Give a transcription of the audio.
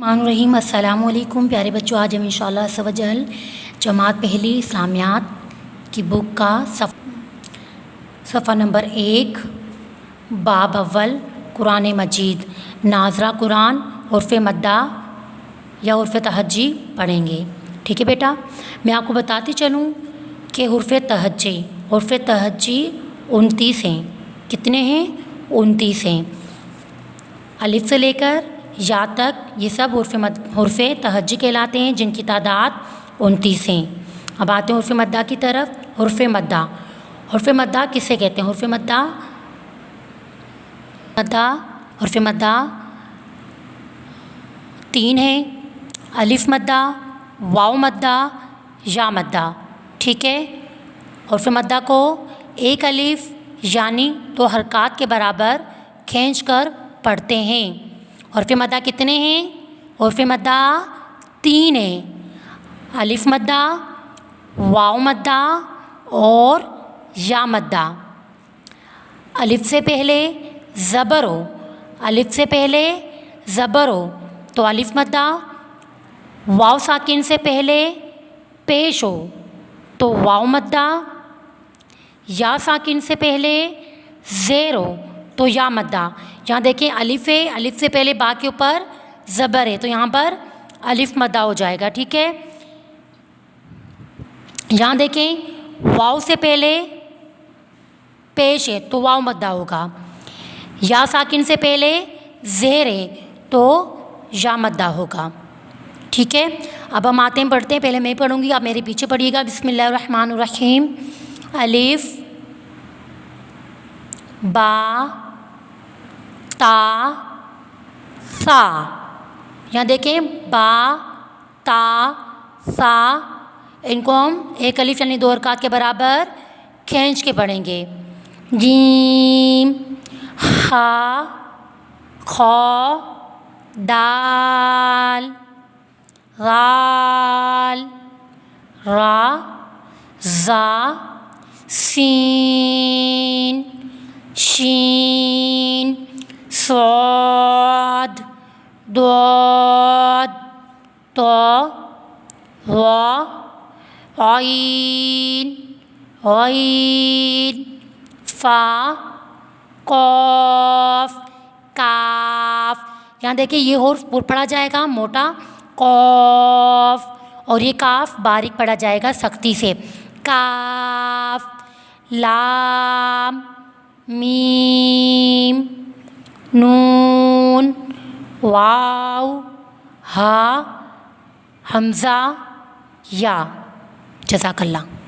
مان الرحیم السلام علیکم پیارے بچوں، آج ہم انشاءاللہ عز و جل جماعت پہلی اسلامیات کی بک کا صفحہ نمبر 1 باب اول قرآن مجید ناظرہ قرآن عرف مدہ یا عرف تہجی پڑھیں گے۔ ٹھیک ہے بیٹا، میں آپ کو بتاتی چلوں کہ عرف تہجی 29 ہیں۔ کتنے ہیں؟ 29 ہیں۔ الف سے لے کر یا تک یہ سب حرف تہجی کہلاتے ہیں، جن کی تعداد 29 ہیں۔ اب آتے ہیں حرف مدہ کی طرف۔ حرف مدہ کسے کہتے ہیں؟ حرف مدہ 3 ہیں: الف مدہ، واو مدہ، یا مدہ۔ ٹھیک ہے، حرف مدہ کو ایک الف یعنی 2 حرکات کے برابر کھینچ کر پڑھتے ہیں۔ حرف مدہ کتنے ہیں؟ حرف مدہ 3 ہیں: الف مدہ، واو مدہ اور یا مدہ۔ الف سے پہلے زبر ہو تو الف مدہ، واو ساکن سے پہلے پیش ہو تو واو مدہ، یا ساکن سے پہلے زیر ہو تو یا مدہ۔ یہاں دیکھیں الف ہے، الف سے پہلے با کے اوپر زبر ہے تو یہاں پر الف مدہ ہو جائے گا۔ ٹھیک ہے، یہاں دیکھیں واو سے پہلے پیش ہے تو واو مدہ ہوگا، یا ساکن سے پہلے زیر ہے تو یا مدہ ہوگا۔ ٹھیک ہے، اب ہم آتے ہیں پڑھتے ہیں۔ پہلے میں پڑھوں گی، آپ میرے پیچھے پڑھیے گا۔ بسم اللہ الرحمن الرحیم۔ الف با تا سا۔ یہاں دیکھیں با تا سا، ان کو ہم ایک الف یعنی 2 حرکات کے برابر کھینچ کے پڑھیں گے۔ جیم ہا خا دال غال را زا سین شین صاد ضاد طا ظا عین غین فا قاف کاف۔ یہاں دیکھیں یہ حرف پڑھا جائے گا موٹا قاف، اور یہ کاف باریک پڑھا جائے گا سختی سے۔ کاف لام میم نون واو ہا حمزہ یا۔ جزاک اللہ۔